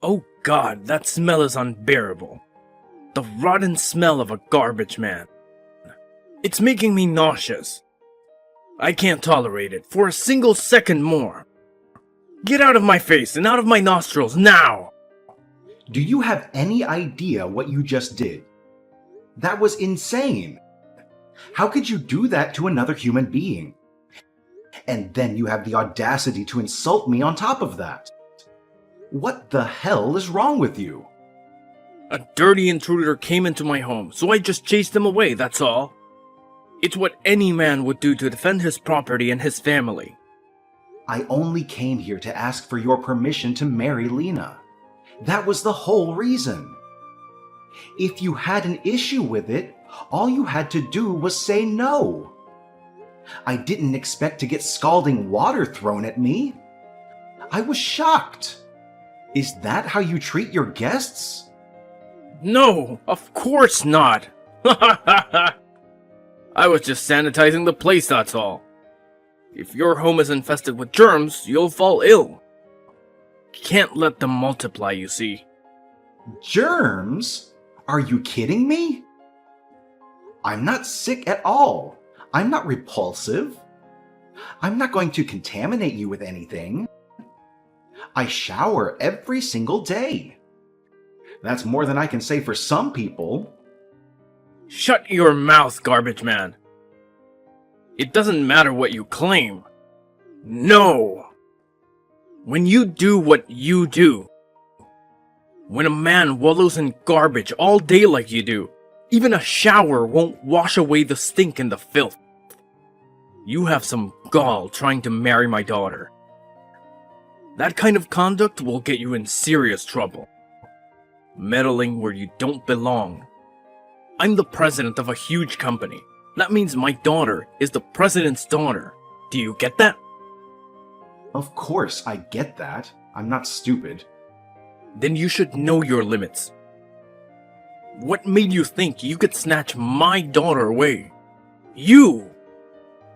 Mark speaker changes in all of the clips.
Speaker 1: Oh God, that smell is unbearable. The rotten smell of a garbage man. It's making me nauseous. I can't tolerate it for a single second more. Get out of my face and out of my nostrils now!
Speaker 2: Do you have any idea what you just did? That was insane. How could you do that to another human being? And then you have the audacity to insult me on top of that. What the hell is wrong with you?
Speaker 1: A dirty intruder came into my home, so I just chased him away, that's all. It's what any man would do to defend his property and his family.
Speaker 2: I only came here to ask for your permission to marry Lena. That was the whole reason. If you had an issue with it, all you had to do was say no. I didn't expect to get scalding water thrown at me. I was shocked. Is that how you treat your guests?
Speaker 1: No, of course not. I was just sanitizing the place, that's all. If your home is infested with germs, you'll fall ill. Can't let them multiply, you see.
Speaker 2: Germs? Are you kidding me? I'm not sick at all. I'm not repulsive. I'm not going to contaminate you with anything. I shower every single day. That's more than I can say for some people.
Speaker 1: Shut your mouth, garbage man. It doesn't matter what you claim. No! When you do what you do, when a man wallows in garbage all day like you do, even a shower won't wash away the stink and the filth. You have some gall trying to marry my daughter. That kind of conduct will get you in serious trouble. Meddling where you don't belong. I'm the president of a huge company. That means my daughter is the president's daughter. Do you get that?
Speaker 2: Of course, I get that. I'm not stupid.
Speaker 1: Then you should know your limits. What made you think you could snatch my daughter away? You!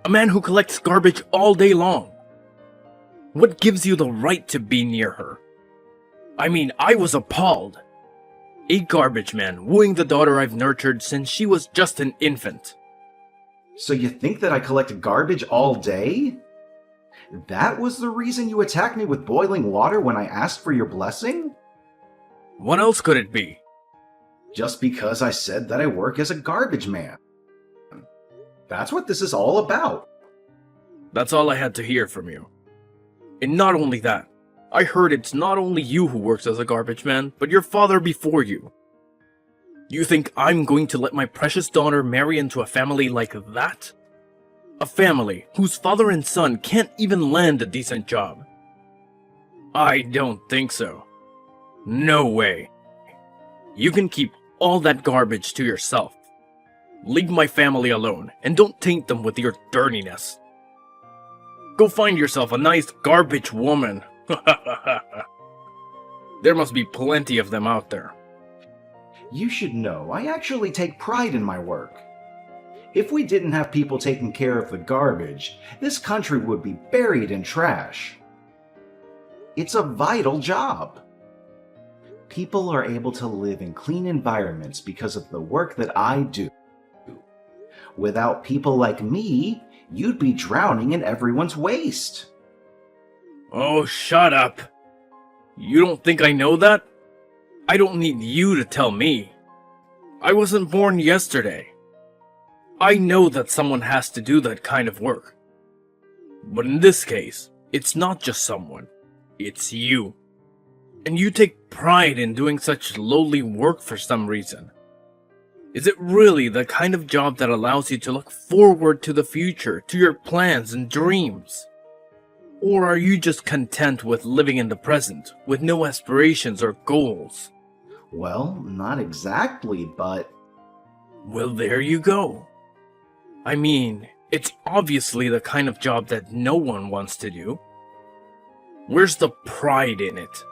Speaker 1: A man who collects garbage all day long. What gives you the right to be near her? I mean, I was appalled. A garbage man wooing the daughter I've nurtured since she was just an infant.
Speaker 2: So you think that I collect garbage all day? That was the reason you attacked me with boiling water when I asked for your blessing?
Speaker 1: What else could it be?
Speaker 2: Just because I said that I work as a garbage man. That's what this is all about.
Speaker 1: That's all I had to hear from you. And not only that, I heard it's not only you who works as a garbage man, but your father before you. You think I'm going to let my precious daughter marry into a family like that? A family whose father and son can't even land a decent job? I don't think so. No way. You can keep all that garbage to yourself. Leave my family alone and don't taint them with your dirtiness. Go find yourself a nice garbage woman. There must be plenty of them out there.
Speaker 2: You should know, I actually take pride in my work. If we didn't have people taking care of the garbage, this country would be buried in trash. It's a vital job. People are able to live in clean environments because of the work that I do. Without people like me, you'd be drowning in everyone's waste.
Speaker 1: Oh, shut up. You don't think I know that? I don't need you to tell me. I wasn't born yesterday. I know that someone has to do that kind of work. But in this case, it's not just someone. It's you. And you take pride in doing such lowly work for some reason. Is it really the kind of job that allows you to look forward to the future, to your plans and dreams? Or are you just content with living in the present, with no aspirations or goals?
Speaker 2: Well, not exactly, but...
Speaker 1: Well, there you go. I mean, it's obviously the kind of job that no one wants to do. Where's the pride in it?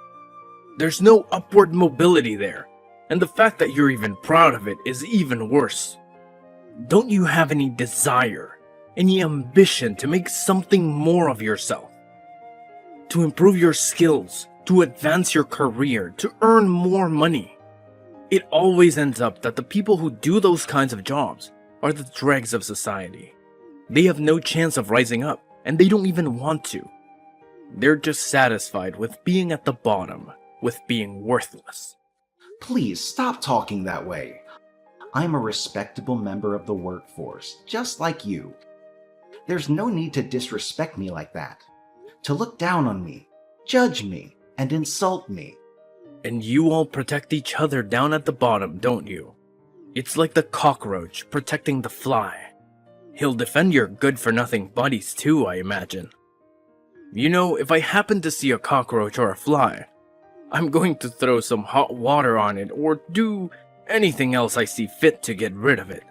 Speaker 1: There's no upward mobility there, and the fact that you're even proud of it is even worse. Don't you have any desire, any ambition to make something more of yourself? To improve your skills, to advance your career, to earn more money. It always ends up that the people who do those kinds of jobs are the dregs of society. They have no chance of rising up, and they don't even want to. They're just satisfied with being at the bottom, with being worthless.
Speaker 2: Please stop talking that way. I'm a respectable member of the workforce, just like you. There's no need to disrespect me like that, to look down on me, judge me, and insult me.
Speaker 1: And you all protect each other down at the bottom, don't you? It's like the cockroach protecting the fly. He'll defend your good-for-nothing buddies too, I imagine. You know, if I happen to see a cockroach or a fly, I'm going to throw some hot water on it or do anything else I see fit to get rid of it.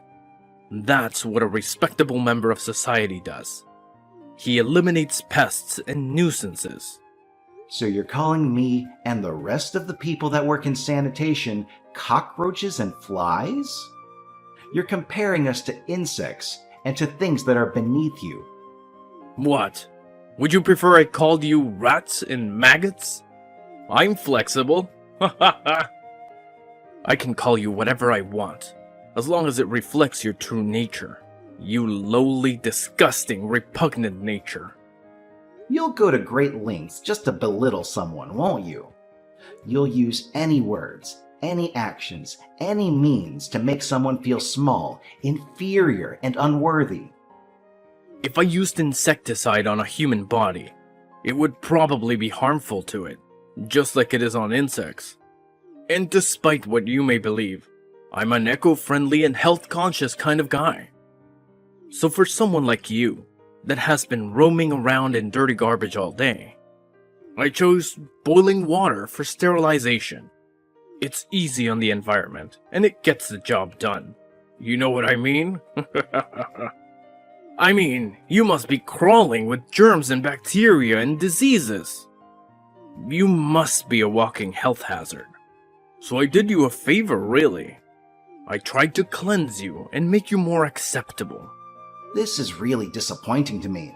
Speaker 1: That's what a respectable member of society does. He eliminates pests and nuisances.
Speaker 2: So you're calling me and the rest of the people that work in sanitation cockroaches and flies? You're comparing us to insects and to things that are beneath you.
Speaker 1: What? Would you prefer I called you rats and maggots? I'm flexible. I can call you whatever I want, as long as it reflects your true nature. You lowly, disgusting, repugnant nature.
Speaker 2: You'll go to great lengths just to belittle someone, won't you? You'll use any words, any actions, any means to make someone feel small, inferior, and unworthy.
Speaker 1: If I used insecticide on a human body, it would probably be harmful to it, just like it is on insects. And despite what you may believe, I'm an eco-friendly and health-conscious kind of guy. So for someone like you, that has been roaming around in dirty garbage all day, I chose boiling water for sterilization. It's easy on the environment, and it gets the job done. You know what I mean? I mean, you must be crawling with germs and bacteria and diseases. You must be a walking health hazard. So I did you a favor, really. I tried to cleanse you and make you more acceptable.
Speaker 2: This is really disappointing to me.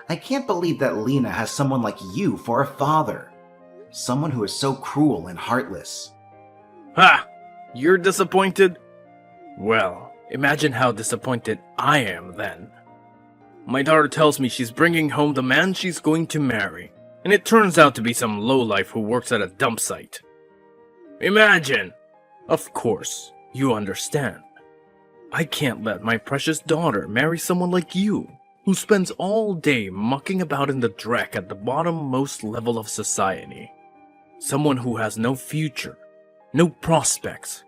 Speaker 2: I can't believe that Lena has someone like you for a father. Someone who is so cruel and heartless.
Speaker 1: Ha! You're disappointed? Well, imagine how disappointed I am then. My daughter tells me she's bringing home the man she's going to marry, and it turns out to be some lowlife who works at a dump site. Imagine! Of course, you understand. I can't let my precious daughter marry someone like you, who spends all day mucking about in the dreck at the bottommost level of society. Someone who has no future, no prospects,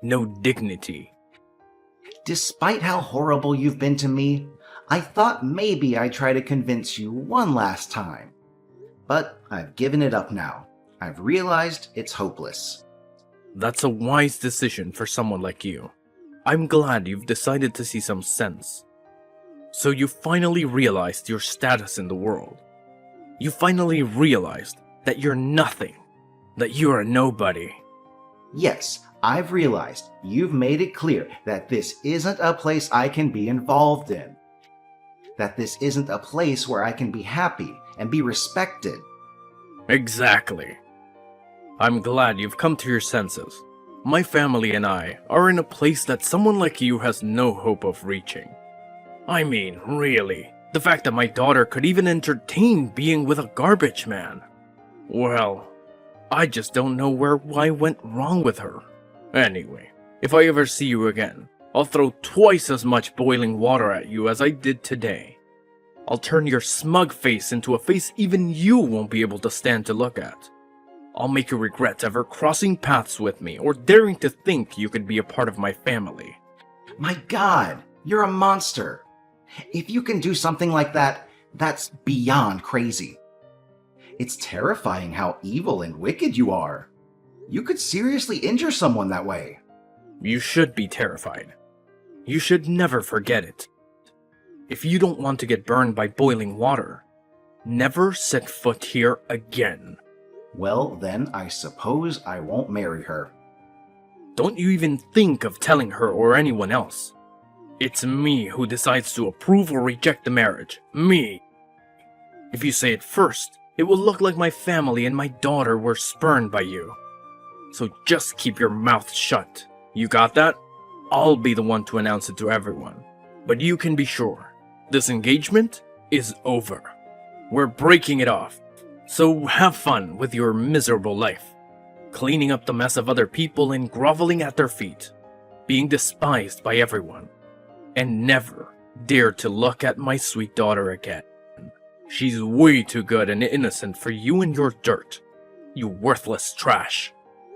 Speaker 1: no dignity.
Speaker 2: Despite how horrible you've been to me, I thought maybe I'd try to convince you one last time. But I've given it up now. I've realized it's hopeless.
Speaker 1: That's a wise decision for someone like you. I'm glad you've decided to see some sense. So you finally realized your status in the world. You finally realized that you're nothing, that you're a nobody.
Speaker 2: Yes, I've realized you've made it clear that this isn't a place I can be involved in. That this isn't a place where I can be happy and be respected.
Speaker 1: Exactly. I'm glad you've come to your senses. My family and I are in a place that someone like you has no hope of reaching. I mean, really, the fact that my daughter could even entertain being with a garbage man. Well, I just don't know where I went wrong with her. Anyway, if I ever see you again, I'll throw twice as much boiling water at you as I did today. I'll turn your smug face into a face even you won't be able to stand to look at. I'll make you regret ever crossing paths with me or daring to think you could be a part of my family.
Speaker 2: My God, you're a monster. If you can do something like that, that's beyond crazy. It's terrifying how evil and wicked you are. You could seriously injure someone that way.
Speaker 1: You should be terrified. You should never forget it. If you don't want to get burned by boiling water, never set foot here again.
Speaker 2: Well, then I suppose I won't marry her.
Speaker 1: Don't you even think of telling her or anyone else. It's me who decides to approve or reject the marriage. Me. If you say it first, It will look like my family and my daughter were spurned by you. So just keep your mouth shut. You got that? I'll be the one to announce it to everyone. But you can be sure, this engagement is over. We're breaking it off. So have fun with your miserable life. Cleaning up the mess of other people and groveling at their feet. Being despised by everyone. And never dare to look at my sweet daughter again. She's way too good and innocent for you and your dirt. You worthless trash.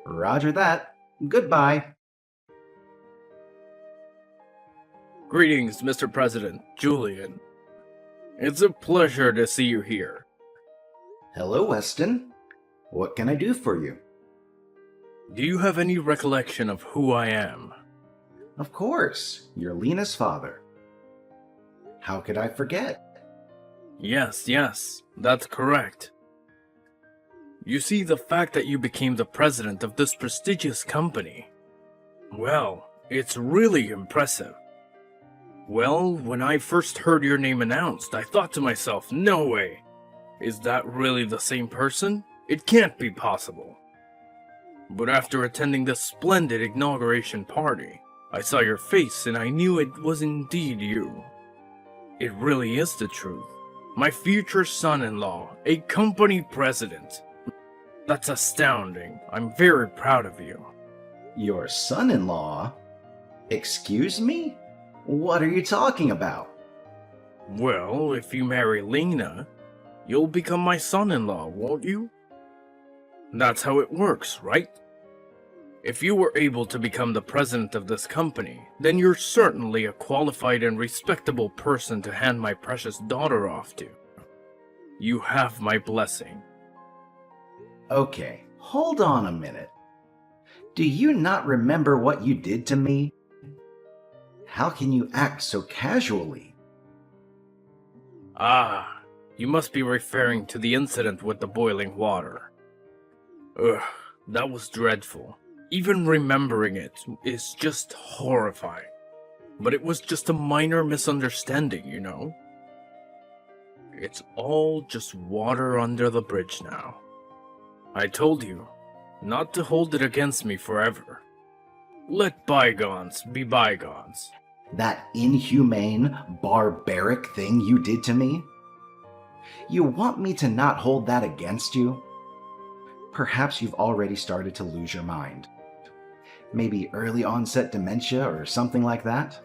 Speaker 2: Roger that. Goodbye.
Speaker 1: Greetings, Mr. President, Julian. It's a pleasure to see you here.
Speaker 2: Hello, Weston. What can I do for you?
Speaker 1: Do you have any recollection of who I am?
Speaker 2: Of course, you're Lena's father. How could I forget?
Speaker 1: Yes, that's correct. You see, the fact that you became the president of this prestigious company, well, it's really impressive. Well, when I first heard your name announced, I thought to myself, no way. Is that really the same person? It can't be possible. But after attending this splendid inauguration party, I saw your face and I knew it was indeed you. It really is the truth. My future son-in-law, a company president. That's astounding. I'm very proud of you.
Speaker 2: Your son-in-law? Excuse me? What are you talking about?
Speaker 1: Well, if you marry Lena, you'll become my son-in-law, won't you? That's how it works, right? If you were able to become the president of this company, then you're certainly a qualified and respectable person to hand my precious daughter off to. You have my blessing.
Speaker 2: Okay, hold on a minute. Do you not remember what you did to me? How can you act so casually?
Speaker 1: Ah, you must be referring to the incident with the boiling water. Ugh, that was dreadful. Even remembering it is just horrifying. But it was just a minor misunderstanding, you know? It's all just water under the bridge now. I told you not to hold it against me forever. Let bygones be bygones.
Speaker 2: That inhumane, barbaric thing you did to me? You want me to not hold that against you? Perhaps you've already started to lose your mind. Maybe early onset dementia or something like that?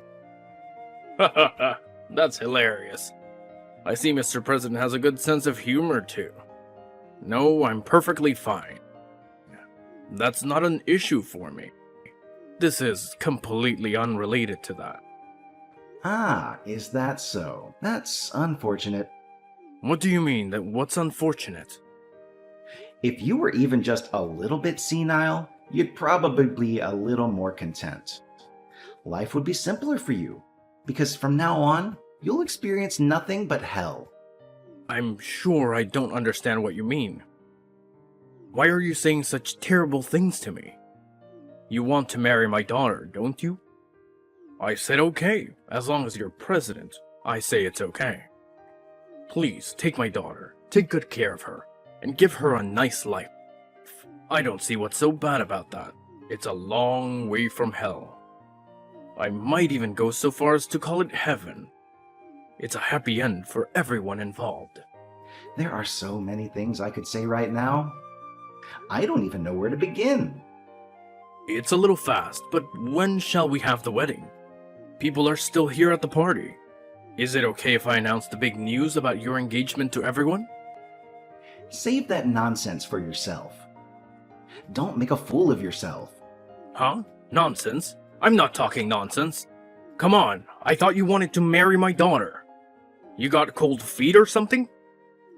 Speaker 1: That's hilarious. I see Mr. President has a good sense of humor too. No, I'm perfectly fine. That's not an issue for me. This is completely unrelated to that.
Speaker 2: Ah, is that so? That's unfortunate.
Speaker 1: What do you mean, that what's unfortunate?
Speaker 2: If you were even just a little bit senile, you'd probably be a little more content. Life would be simpler for you, because from now on, you'll experience nothing but hell.
Speaker 1: I'm sure I don't understand what you mean. Why are you saying such terrible things to me? You want to marry my daughter, don't you? I said okay, as long as you're president, I say it's okay. Please, take my daughter, take good care of her, and give her a nice life. I don't see what's so bad about that. It's a long way from hell. I might even go so far as to call it heaven. It's a happy end for everyone involved.
Speaker 2: There are so many things I could say right now. I don't even know where to begin.
Speaker 1: It's a little fast, but when shall we have the wedding? People are still here at the party. Is it okay if I announce the big news about your engagement to everyone?
Speaker 2: Save that nonsense for yourself. Don't make a fool of yourself.
Speaker 1: Huh? Nonsense? I'm not talking nonsense. Come on, I thought you wanted to marry my daughter. You got cold feet or something?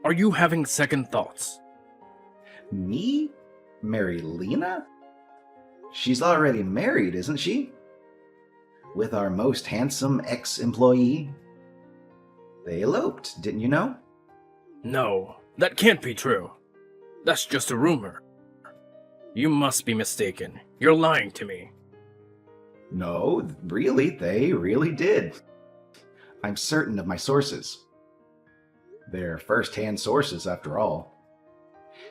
Speaker 1: Are you having second thoughts?
Speaker 2: Me? Marry Lena? She's already married, isn't she? With our most handsome ex-employee? They eloped, didn't you know?
Speaker 1: No, that can't be true. That's just a rumor. You must be mistaken. You're lying to me.
Speaker 2: No, really, they really did. I'm certain of my sources. They're first-hand sources, after all.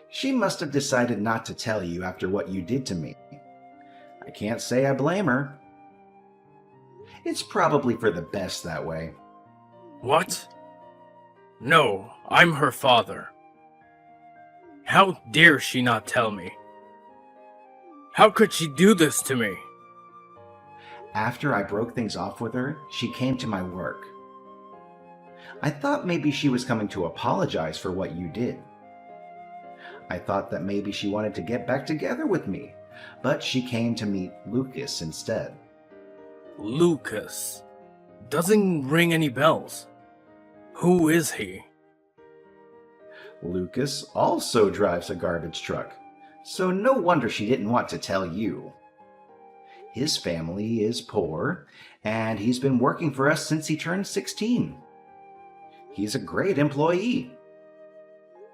Speaker 2: She must have decided not to tell you after what you did to me. I can't say I blame her. It's probably for the best that way.
Speaker 1: What? No, I'm her father. How dare she not tell me? How could she do this to me?
Speaker 2: After I broke things off with her, she came to my work. I thought maybe she was coming to apologize for what you did. I thought that maybe she wanted to get back together with me, but she came to meet Lucas instead.
Speaker 1: Lucas. Doesn't ring any bells. Who is he?
Speaker 2: Lucas also drives a garbage truck, so no wonder she didn't want to tell you. His family is poor, and he's been working for us since he turned 16. He's a great employee.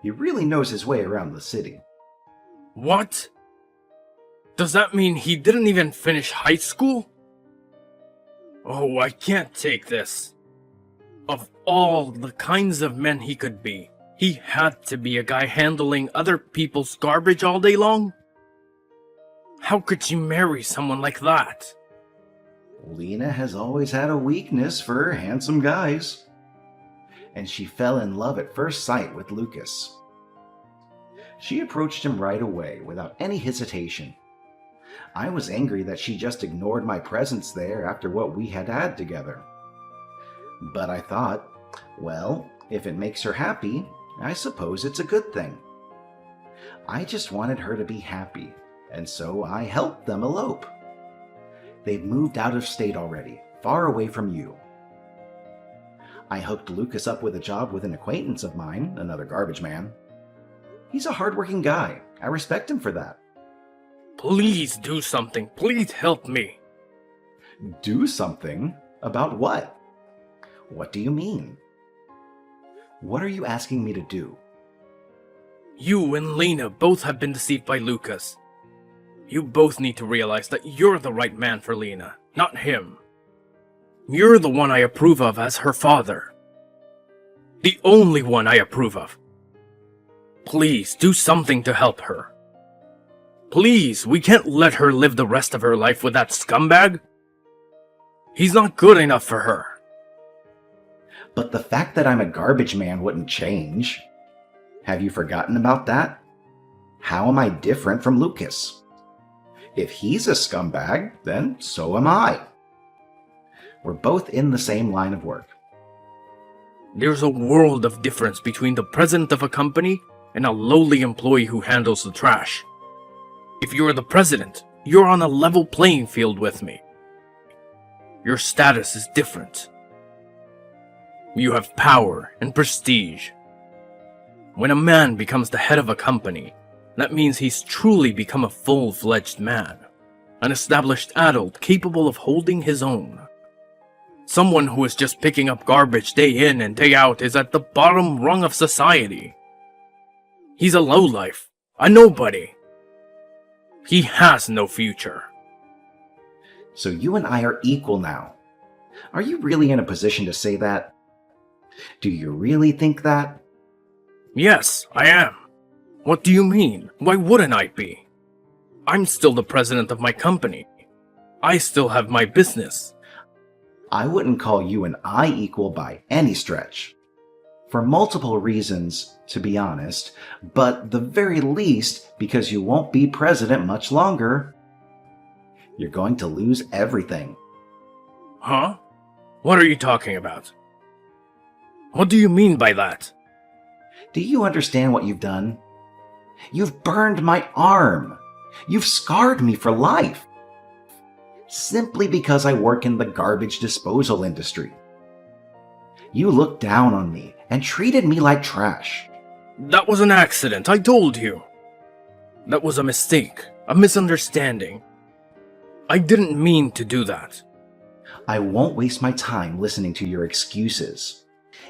Speaker 2: He really knows his way around the city.
Speaker 1: What? Does that mean he didn't even finish high school? Oh, I can't take this. Of all the kinds of men he could be, he had to be a guy handling other people's garbage all day long? How could she marry someone like that?
Speaker 2: Lena has always had a weakness for handsome guys. And she fell in love at first sight with Lucas. She approached him right away without any hesitation. I was angry that she just ignored my presence there after what we had had together. But I thought, well, if it makes her happy, I suppose it's a good thing. I just wanted her to be happy, and so I helped them elope. They've moved out of state already, far away from you. I hooked Lucas up with a job with an acquaintance of mine, another garbage man. He's a hardworking guy. I respect him for that.
Speaker 1: Please do something. Please help me.
Speaker 2: Do something? About what? What do you mean? What are you asking me to do?
Speaker 1: You and Lena both have been deceived by Lucas. You both need to realize that you're the right man for Lena, not him. You're the one I approve of as her father. The only one I approve of. Please do something to help her. Please, we can't let her live the rest of her life with that scumbag. He's not good enough for her.
Speaker 2: But the fact that I'm a garbage man wouldn't change. Have you forgotten about that? How am I different from Lucas? If he's a scumbag, then so am I. We're both in the same line of work.
Speaker 1: There's a world of difference between the president of a company and a lowly employee who handles the trash. If you're the president, you're on a level playing field with me. Your status is different. You have power and prestige. When a man becomes the head of a company, that means he's truly become a full-fledged man, an established adult capable of holding his own. Someone who is just picking up garbage day in and day out is at the bottom rung of society. He's a lowlife, a nobody. He has no future.
Speaker 2: So you and I are equal now. Are you really in a position to say that? Do you really think that?
Speaker 1: Yes, I am. What do you mean? Why wouldn't I be? I'm still the president of my company. I still have my business.
Speaker 2: I wouldn't call you and I equal by any stretch. For multiple reasons, to be honest, but the very least because you won't be president much longer. You're going to lose everything.
Speaker 1: Huh? What are you talking about? What do you mean by that?
Speaker 2: Do you understand what you've done? You've burned my arm. You've scarred me for life. Simply because I work in the garbage disposal industry. You looked down on me and treated me like trash.
Speaker 1: That was an accident, I told you. That was a mistake, a misunderstanding. I didn't mean to do that.
Speaker 2: I won't waste my time listening to your excuses.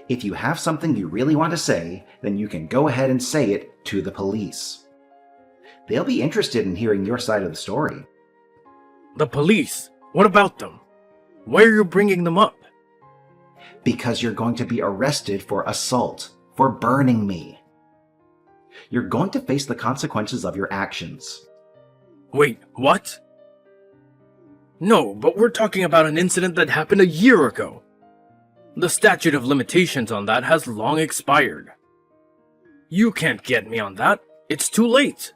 Speaker 2: If you have something you really want to say, then you can go ahead and say it to the police. They'll be interested in hearing your side of the story.
Speaker 1: The police? What about them? Why are you bringing them up?
Speaker 2: Because you're going to be arrested for assault, for burning me. You're going to face the consequences of your actions.
Speaker 1: Wait, what? No, but we're talking about an incident that happened a year ago. The statute of limitations on that has long expired. You can't get me on that. It's too late.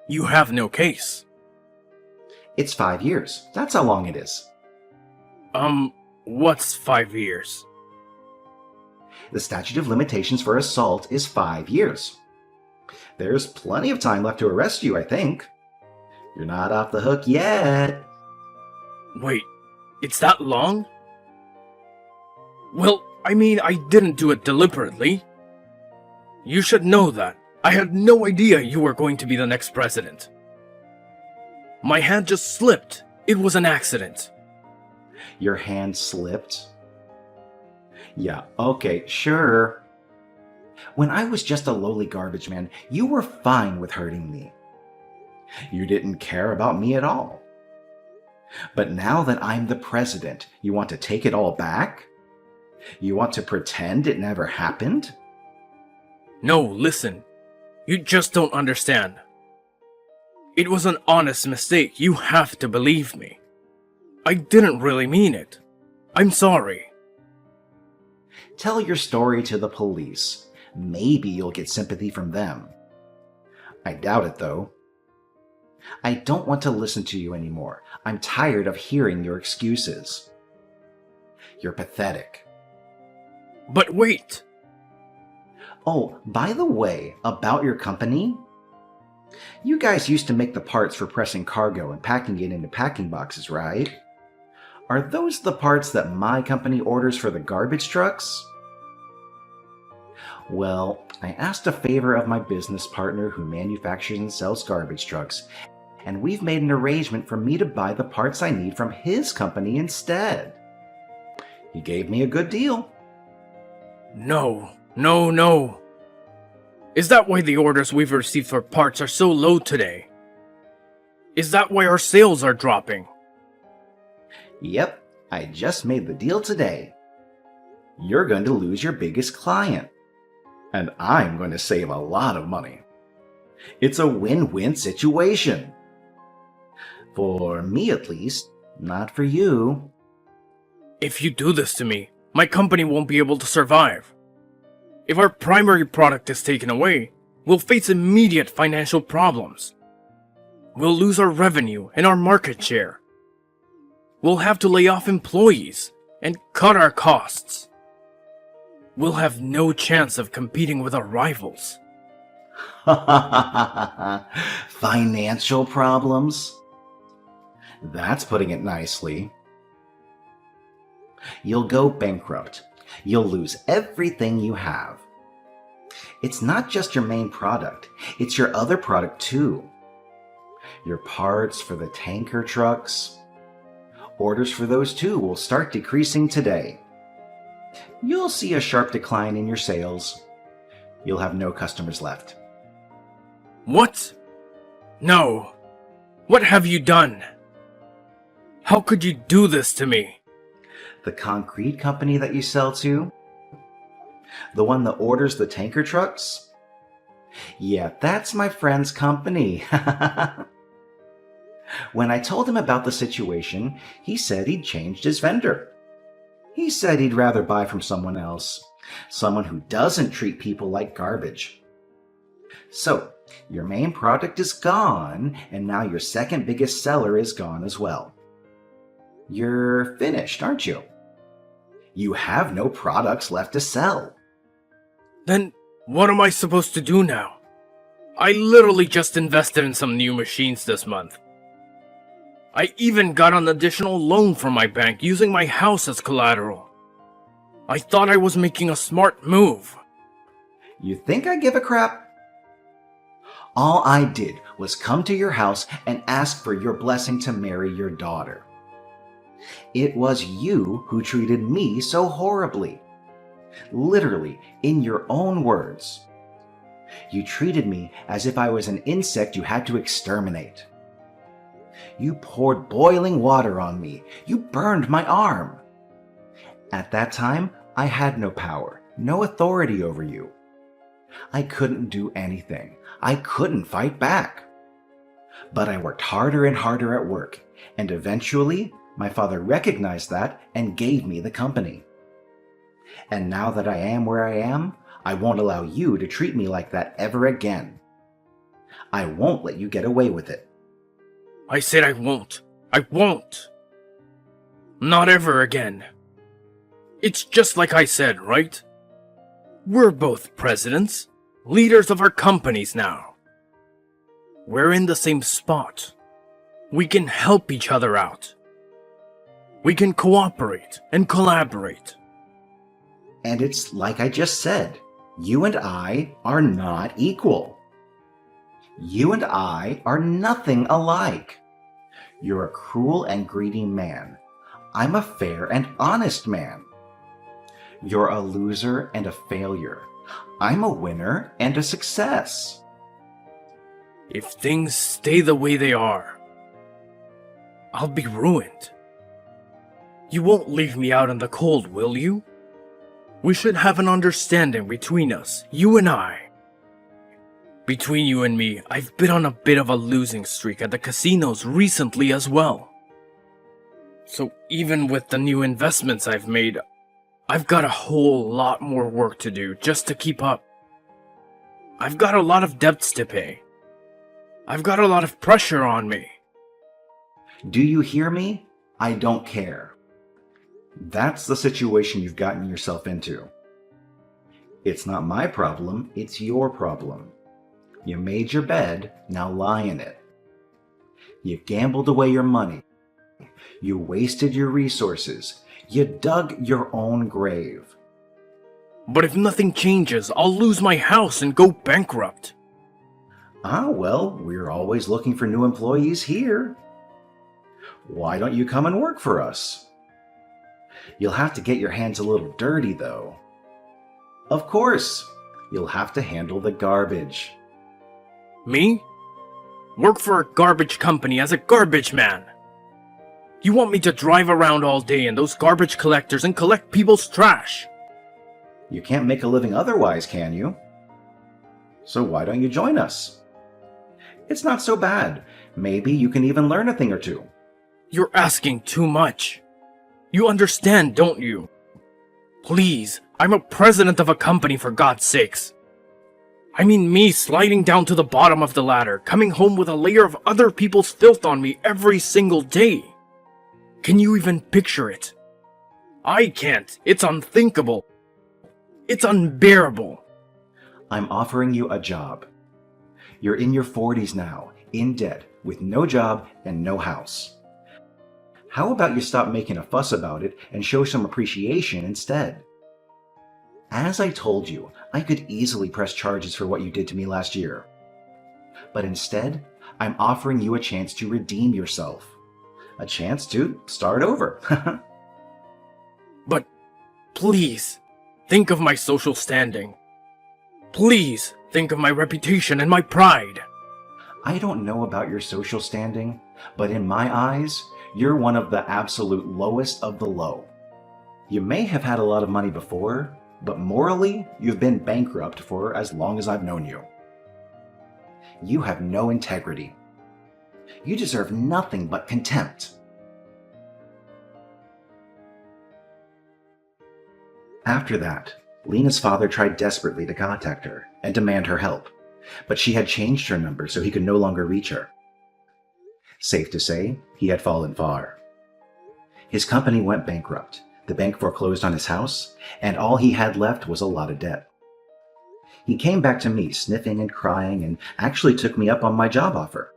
Speaker 1: You have no case.
Speaker 2: It's 5 years. That's how long it is.
Speaker 1: What's 5 years?
Speaker 2: The statute of limitations for assault is 5 years. There's plenty of time left to arrest you, I think. You're not off the hook yet.
Speaker 1: Wait, it's that long? Well, I mean, I didn't do it deliberately. You should know that. I had no idea you were going to be the next president. My hand just slipped. It was an accident.
Speaker 2: Your hand slipped? Yeah, okay, sure. When I was just a lowly garbage man, you were fine with hurting me. You didn't care about me at all. But now that I'm the president, you want to take it all back? You want to pretend it never happened?
Speaker 1: No, listen. You just don't understand. It was an honest mistake. You have to believe me. I didn't really mean it. I'm sorry.
Speaker 2: Tell your story to the police. Maybe you'll get sympathy from them. I doubt it, though. I don't want to listen to you anymore. I'm tired of hearing your excuses. You're pathetic.
Speaker 1: But wait.
Speaker 2: Oh, by the way, about your company. You guys used to make the parts for pressing cargo and packing it into packing boxes, right? Are those the parts that my company orders for the garbage trucks? Well, I asked a favor of my business partner who manufactures and sells garbage trucks, and we've made an arrangement for me to buy the parts I need from his company instead. He gave me a good deal.
Speaker 1: No. Is that why the orders we've received for parts are so low today? Is that why our sales are dropping?
Speaker 2: Yep, I just made the deal today. You're going to lose your biggest client, and I'm going to save a lot of money. It's a win-win situation. For me, at least, not for you.
Speaker 1: If you do this to me, my company won't be able to survive. If our primary product is taken away, we'll face immediate financial problems. We'll lose our revenue and our market share. We'll have to lay off employees and cut our costs. We'll have no chance of competing with our rivals.
Speaker 2: Financial problems? That's putting it nicely. You'll go bankrupt. You'll lose everything you have. It's not just your main product, it's your other product too. Your parts for the tanker trucks. Orders for those too will start decreasing today. You'll see a sharp decline in your sales. You'll have no customers left.
Speaker 1: What? No. What have you done? How could you do this to me?
Speaker 2: The concrete company that you sell to? The one that orders the tanker trucks? Yeah, that's my friend's company. When I told him about the situation, he said he'd changed his vendor. He said he'd rather buy from someone else, someone who doesn't treat people like garbage. So, your main product is gone, and now your second biggest seller is gone as well. You're finished, aren't you? You have no products left to sell.
Speaker 1: Then what am I supposed to do now? I literally just invested in some new machines this month. I even got an additional loan from my bank using my house as collateral. I thought I was making a smart move.
Speaker 2: You think I give a crap? All I did was come to your house and ask for your blessing to marry your daughter. It was you who treated me so horribly. Literally, in your own words. You treated me as if I was an insect you had to exterminate. You poured boiling water on me. You burned my arm. At that time, I had no power, no authority over you. I couldn't do anything. I couldn't fight back. But I worked harder and harder at work, and eventually my father recognized that and gave me the company. And now that I am where I am, I won't allow you to treat me like that ever again. I won't let you get away with it.
Speaker 1: I said I won't. I won't. Not ever again. It's just like I said, right? We're both presidents, leaders of our companies now. We're in the same spot. We can help each other out. We can cooperate and collaborate.
Speaker 2: And it's like I just said, you and I are not equal. You and I are nothing alike. You're a cruel and greedy man. I'm a fair and honest man. You're a loser and a failure. I'm a winner and a success.
Speaker 1: If things stay the way they are, I'll be ruined. You won't leave me out in the cold, will you? We should have an understanding between us, you and I. Between you and me, I've been on a bit of a losing streak at the casinos recently as well. So even with the new investments I've made, I've got a whole lot more work to do just to keep up. I've got a lot of debts to pay. I've got a lot of pressure on me.
Speaker 2: Do you hear me? I don't care. That's the situation you've gotten yourself into. It's not my problem, it's your problem. You made your bed, now lie in it. You've gambled away your money. You wasted your resources. You dug your own grave.
Speaker 1: But if nothing changes, I'll lose my house and go bankrupt.
Speaker 2: Well, we're always looking for new employees here. Why don't you come and work for us? You'll have to get your hands a little dirty, though. Of course, you'll have to handle the garbage.
Speaker 1: Me? Work for a garbage company as a garbage man? You want me to drive around all day in those garbage collectors and collect people's trash?
Speaker 2: You can't make a living otherwise, can you? So why don't you join us? It's not so bad. Maybe you can even learn a thing or two.
Speaker 1: You're asking too much. You understand, don't you? Please, I'm a president of a company, for God's sakes. I mean me sliding down to the bottom of the ladder, coming home with a layer of other people's filth on me every single day. Can you even picture it? I can't. It's unthinkable. It's unbearable.
Speaker 2: I'm offering you a job. You're in your 40s now, in debt, with no job and no house. How about you stop making a fuss about it and show some appreciation instead? As I told you, I could easily press charges for what you did to me last year. But instead, I'm offering you a chance to redeem yourself. A chance to start over.
Speaker 1: But please, think of my social standing. Please, think of my reputation and my pride.
Speaker 2: I don't know about your social standing, but in my eyes, you're one of the absolute lowest of the low. You may have had a lot of money before, but morally, you've been bankrupt for as long as I've known you. You have no integrity. You deserve nothing but contempt. After that, Lena's father tried desperately to contact her and demand her help, but she had changed her number so he could no longer reach her. Safe to say, he had fallen far. His company went bankrupt, the bank foreclosed on his house, and all he had left was a lot of debt. He came back to me sniffing and crying and actually took me up on my job offer.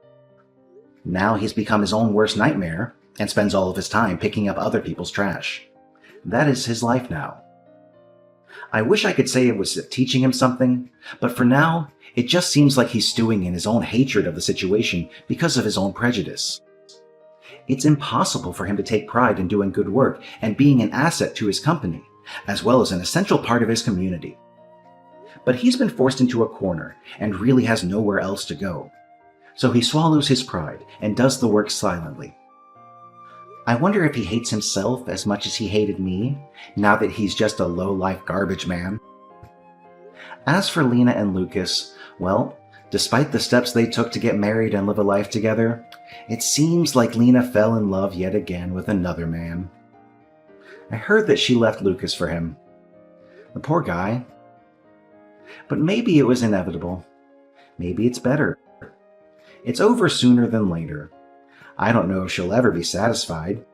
Speaker 2: Now he's become his own worst nightmare and spends all of his time picking up other people's trash. That is his life now. I wish I could say it was teaching him something, but for now, it just seems like he's stewing in his own hatred of the situation because of his own prejudice. It's impossible for him to take pride in doing good work and being an asset to his company, as well as an essential part of his community. But he's been forced into a corner and really has nowhere else to go. So he swallows his pride and does the work silently. I wonder if he hates himself as much as he hated me, now that he's just a low-life garbage man. As for Lena and Lucas, well, despite the steps they took to get married and live a life together, it seems like Lena fell in love yet again with another man. I heard that she left Lucas for him. The poor guy. But maybe it was inevitable. Maybe it's better. It's over sooner than later. I don't know if she'll ever be satisfied.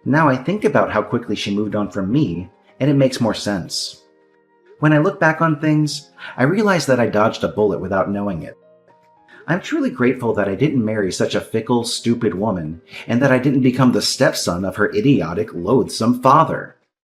Speaker 2: Now I think about how quickly she moved on from me, and it makes more sense. When I look back on things, I realize that I dodged a bullet without knowing it. I'm truly grateful that I didn't marry such a fickle, stupid woman, and that I didn't become the stepson of her idiotic, loathsome father.